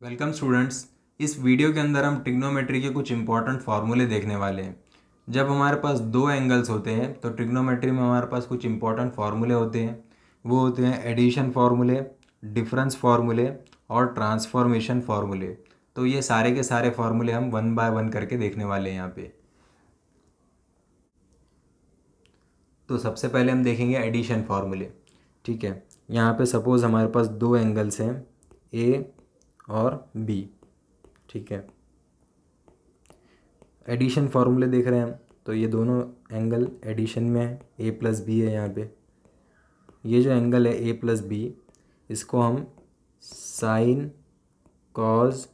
Welcome students. इस video के अंदर हम ट्रिग्नोमेट्री के कुछ इंपॉर्टेंट फार्मूले देखने वाले हैं। जब हमारे पास दो एंगल्स होते हैं तो ट्रिग्नोमेट्री में हमारे पास कुछ इंपॉर्टेंट फार्मूले होते हैं। वो होते हैं एडिशन फार्मूले, डिफरेंस फार्मूले और ट्रांसफॉर्मेशन फार्मूले। तो ये सारे के सारे फार्मूले हम वन बाय वन करके देखने वाले हैं यहाँ पे। तो सबसे पहले हम देखेंगे एडिशन फार्मूले। ठीक है, यहाँ पे सपोज़ हमारे पास दो एंगल्स हैं ए और बी। ठीक है, एडिशन फार्मूले देख रहे हैं हम, तो ये दोनों एंगल एडिशन में है, ए प्लस बी है यहाँ पे। ये जो एंगल है ए प्लस बी, इसको हम साइन, कॉज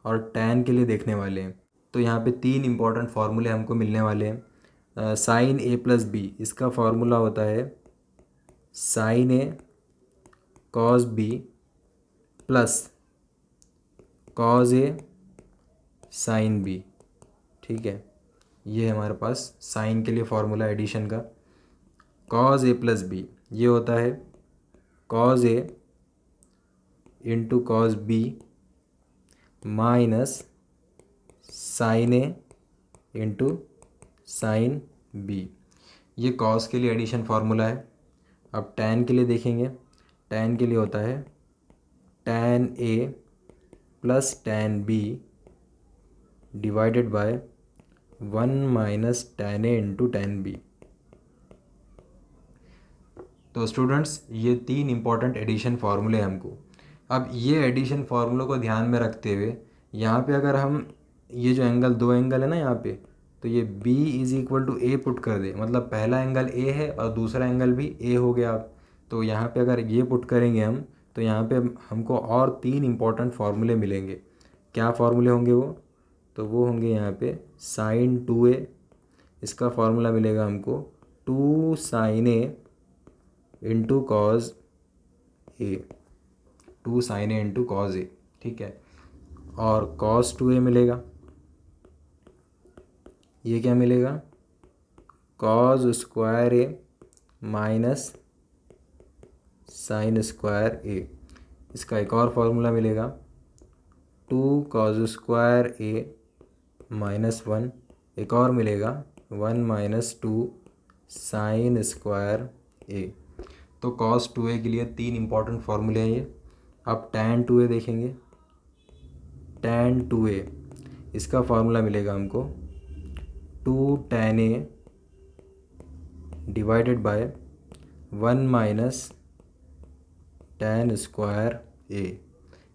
और टैन के लिए देखने वाले हैं। तो यहाँ पे तीन इंपॉर्टेंट फार्मूले हमको मिलने वाले हैं। साइन ए प्लस बी, इसका फार्मूला होता है sine A cos B plus cos A sine B. ठीक है, ये हमारे पास साइन के लिए फार्मूला एडिशन का। कॉज ए प्लस बी ये होता है cos A into cos B minus sine A into sine B. ये कॉज के लिए एडिशन फार्मूला है। अब टैन के लिए देखेंगे। टैन के लिए होता है tan A plus tan B divided by 1 minus tan A into tan B. तो स्टूडेंट्स, ये तीन इंपॉर्टेंट एडिशन फार्मूले हैं हमको। अब ये एडिशन फार्मूलों को ध्यान में रखते हुए यहाँ पे अगर हम ये जो एंगल, दो एंगल है ना यहाँ पे, तो ये b is equal to A put कर दे, मतलब पहला एंगल a है और दूसरा एंगल भी a हो गया। अब तो यहाँ पे अगर ये पुट करेंगे हम, तो यहाँ पे हमको और तीन इंपॉर्टेंट फार्मूले मिलेंगे। क्या फार्मूले होंगे वो? तो वो होंगे यहाँ पे साइन 2a, इसका फार्मूला मिलेगा हमको 2 sign A into cause A, 2 sign A into cause ए। ठीक है, और कॉस 2a मिलेगा। ये क्या मिलेगा? कॉज स्क्वायर ए माइनस साइन स्क्वायर ए। इसका एक और फार्मूला मिलेगा 2 कॉज स्क्वायर ए माइनस 1। एक और मिलेगा 1 माइनस 2 साइन स्क्वायर ए। तो कॉस 2a के लिए तीन इंपॉर्टेंट फार्मूले हैं ये। अब टैन 2a देखेंगे। टैन 2a, इसका फार्मूला मिलेगा हमको 2 tan A divided by 1 minus tan square A.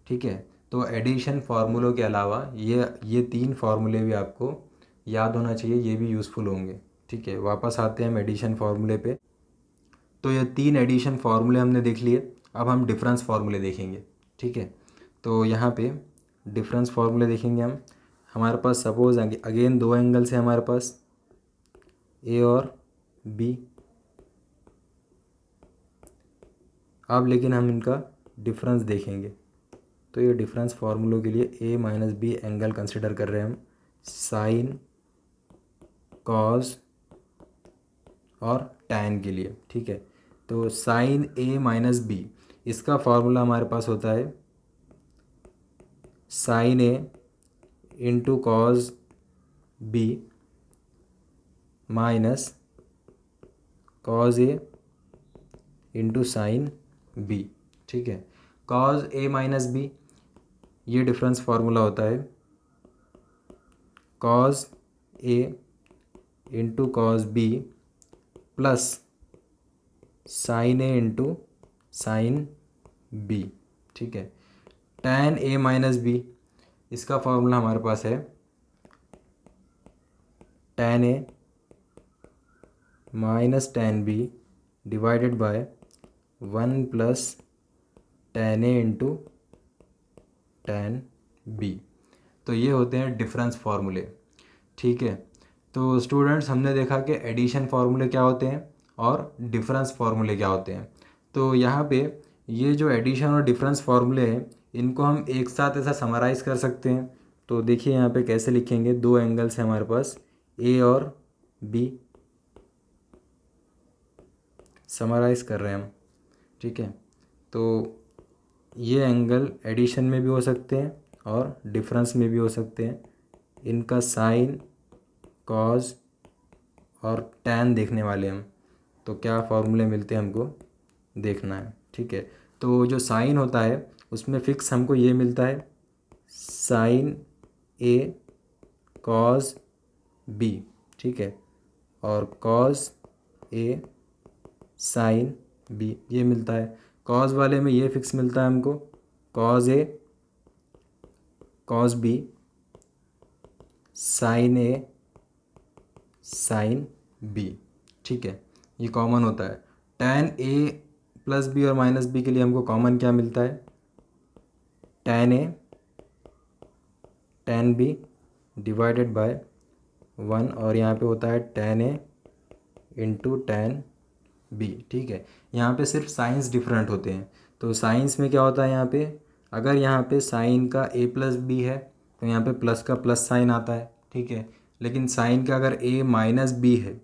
ठीक है, तो एडिशन फार्मूलों के अलावा ये तीन फार्मूले भी आपको याद होना चाहिए, ये भी यूज़फुल होंगे। ठीक है, वापस आते हैं हम एडिशन फार्मूले पे। तो ये तीन एडिशन फार्मूले हमने देख लिए। अब हम डिफरेंस फार्मूले देखेंगे। ठीक है, तो यहाँ पे डिफरेंस फार्मूले देखेंगे हम। हमारे पास सपोज अगेन दो एंगल्स हैं हमारे पास, ए और बी। अब लेकिन हम इनका डिफरेंस देखेंगे। तो ये डिफरेंस फार्मूलों के लिए ए माइनस बी एंगल कंसिडर कर रहे हैं हम, साइन, कॉज और टैन के लिए। ठीक है, तो साइन ए माइनस बी, इसका फार्मूला हमारे पास होता है sine A into cos B minus cos A into sine B. ठीक है, कॉज ए माइनस बी, ये डिफरेंस फार्मूला होता है cos A into cos B plus sine A into sine B. ठीक है, टैन ए माइनस बी, इसका formula हमारे पास है tan A minus tan B divided by 1 plus tan A into tan B. तो ये होते हैं डिफरेंस फार्मूले। ठीक है, तो स्टूडेंट्स, हमने देखा कि एडिशन फार्मूले क्या होते हैं और डिफरेंस फार्मूले क्या होते हैं। तो यहाँ पे ये जो एडिशन और डिफरेंस फार्मूले हैं, इनको हम एक साथ ऐसा समराइज़ कर सकते हैं। तो देखिए यहाँ पे कैसे लिखेंगे। दो एंगल्स हैं हमारे पास, ए और बी, समराइज़ कर रहे हैं हम। ठीक है, तो ये एंगल एडिशन में भी हो सकते हैं और डिफरेंस में भी हो सकते हैं। इनका साइन, कॉज और टैन देखने वाले हम, तो क्या फॉर्मूले मिलते हैं हमको देखना है। ठीक है, तो जो साइन होता है उसमें फिक्स हमको ये मिलता है, साइन ए कॉज बी। ठीक है, और कॉज ए साइन बी ये मिलता है। कॉज वाले में ये फिक्स मिलता है हमको, cos A cos B sine A sine B. ठीक है, ये कॉमन होता है। टैन ए प्लस बी और माइनस बी के लिए हमको कॉमन क्या मिलता है, tan A tan B divided by 1, और यहाँ पे होता है tan A into tan B. ठीक है, यहाँ पे सिर्फ साइंस डिफरेंट होते हैं। तो साइंस में क्या होता है, यहाँ पे अगर यहाँ पे साइन का ए प्लस बी है तो यहाँ पे प्लस का प्लस साइन आता है। ठीक है, लेकिन साइन का अगर ए माइनस बी है,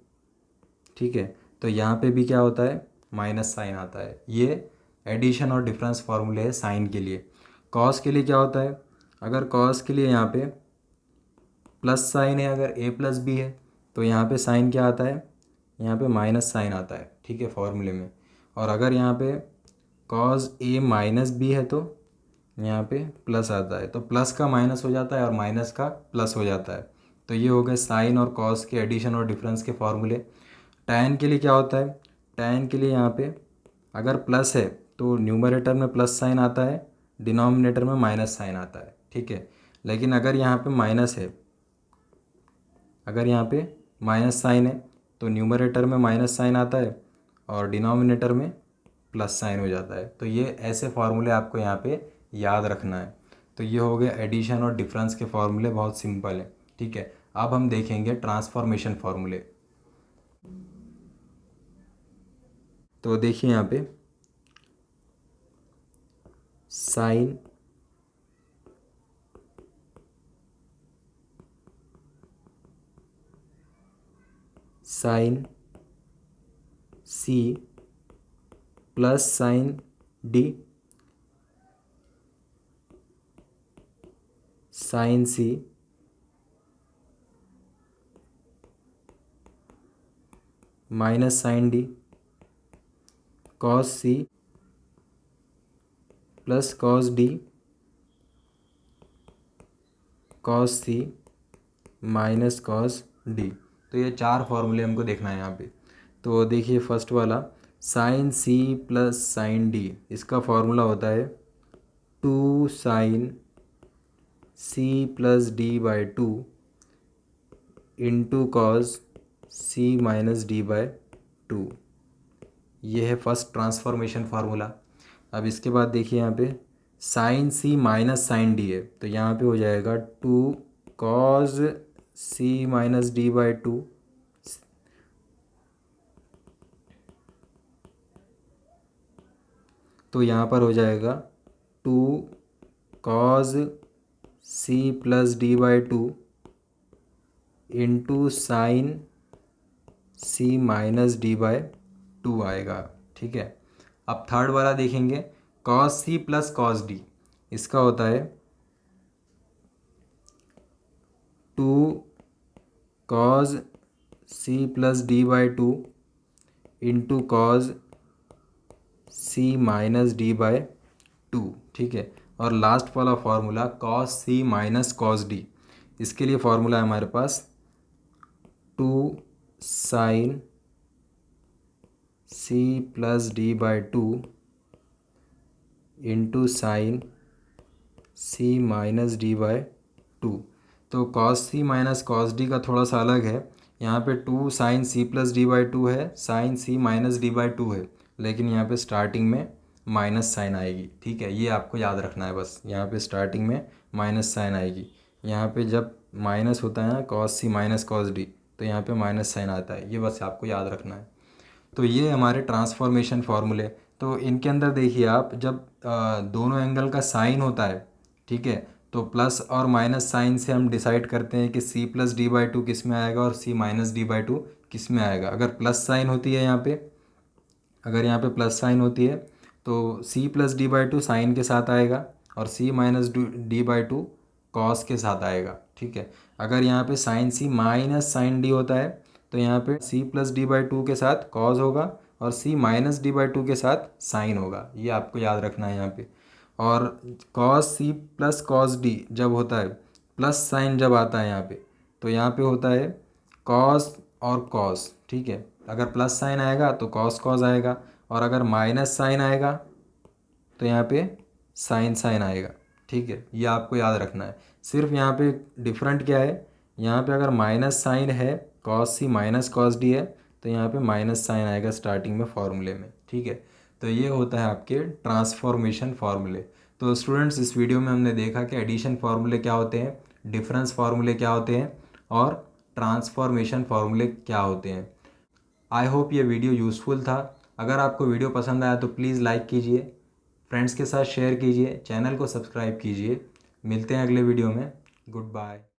ठीक है, तो यहाँ पे भी क्या होता है, माइनस साइन आता है। ये एडिशन और डिफरेंस फार्मूले है साइन के लिए। कॉस के लिए क्या होता है, अगर कॉस के लिए यहाँ पे प्लस साइन है, अगर ए प्लस बी है तो यहाँ पे साइन क्या आता है, यहाँ पे माइनस साइन आता है। ठीक है, फॉर्मूले में। और अगर यहाँ पे कॉस ए माइनस बी है तो यहाँ पे प्लस आता है, तो प्लस का माइनस हो जाता है और माइनस का प्लस हो जाता है। तो ये हो गए साइन और कॉस के एडिशन और डिफरेंस के फॉर्मूले। टैन के लिए क्या होता है, टैन के लिए यहाँ पे अगर प्लस है तो न्यूमरेटर में प्लस साइन आता है, डिनोमिनेटर में माइनस साइन आता है। ठीक है, लेकिन अगर यहाँ पे माइनस है, अगर यहाँ पे माइनस साइन है तो न्यूमरेटर में माइनस साइन आता है और डिनोमिनेटर में प्लस साइन हो जाता है। तो ये ऐसे फार्मूले आपको यहाँ पे याद रखना है। तो ये हो गया एडिशन और डिफरेंस के फार्मूले, बहुत सिंपल है। ठीक है, अब हम देखेंगे ट्रांसफॉर्मेशन फार्मूले। तो देखिए यहाँ पे sine sine C plus sine D sine C minus sine D cos C plus cos D cos C minus cos D. तो ये चार फॉर्मूले हमको देखना है यहाँ पे। तो देखिए फर्स्ट वाला sine C plus sine D, इसका फॉर्मूला होता है 2 sine C plus D by 2 into cos C minus D by 2। ये है फर्स्ट ट्रांसफॉर्मेशन फार्मूला। अब इसके बाद देखिए यहाँ पे sine C minus sine D है, तो यहाँ पे हो जाएगा 2 cos C minus D by 2 तो यहाँ पर हो जाएगा 2 cos C plus D by 2 into sine C minus D by 2 आएगा। ठीक है, अब थर्ड वाला देखेंगे cos C plus cos D, इसका होता है 2 cos C plus D by 2 into cos C minus D by 2। ठीक है, और लास्ट वाला formula cos C minus cos D, इसके लिए फार्मूला है हमारे पास 2 sine C plus D by 2 into sine C minus D by 2। तो cos C minus cos D का थोड़ा सा अलग है, यहाँ पे 2 sine C plus D by 2 है, sine C minus D by 2 है, लेकिन यहाँ पे स्टार्टिंग में माइनस साइन आएगी। ठीक है, ये आपको याद रखना है बस, यहाँ पे स्टार्टिंग में माइनस साइन आएगी। यहाँ पे जब माइनस होता है ना cos C minus cos D, तो यहाँ पे माइनस साइन आता है, ये बस आपको याद रखना है। तो ये हमारे ट्रांसफॉर्मेशन फार्मूले। तो इनके अंदर देखिए आप, जब दोनों एंगल का साइन होता है, ठीक है, तो प्लस और माइनस साइन से हम डिसाइड करते हैं कि सी प्लस डी बाई 2 किस में आएगा और सी माइनस डी बाई 2 किस में आएगा। अगर प्लस साइन होती है यहाँ पे, अगर यहाँ पे प्लस साइन होती है तो C plus D by 2 sine के साथ आएगा और C minus D by 2 cos के साथ आएगा, ठीक है। अगर यहाँ पे sine C minus sine D होता है तो यहाँ पे C plus D by two के साथ कॉस होगा और C minus D by two के साथ साइन होगा, ये आपको याद रखना है यहाँ पे। और cos C plus cos D जब होता है, प्लस साइन जब आता है यहाँ पे, तो यहाँ पे होता है कॉस और कॉस, ठीक है। अगर प्लस साइन आएगा तो कॉस कॉस आएगा, और अगर माइनस साइन आएगा तो यहाँ पे साइन साइन आएगा, ठीक है। ये आपको याद रखना है। सिर्फ यहाँ पे डिफरेंट क्या है, यहाँ पे अगर माइनस साइन है, cos C minus cos D है, तो यहाँ पे माइनस साइन आएगा स्टार्टिंग में फॉर्मूले में, ठीक है। तो ये होता है आपके ट्रांसफॉर्मेशन फार्मूले। तो स्टूडेंट्स, इस वीडियो में हमने देखा कि एडिशन फार्मूले क्या होते हैं, डिफरेंस फार्मूले क्या होते हैं और ट्रांसफॉर्मेशन फार्मूले क्या होते हैं। आई होप ये वीडियो यूज़फुल था। अगर आपको वीडियो पसंद आया तो प्लीज़ लाइक कीजिए, फ्रेंड्स के साथ शेयर कीजिए, चैनल को सब्सक्राइब कीजिए। मिलते हैं अगले वीडियो में। Good bye.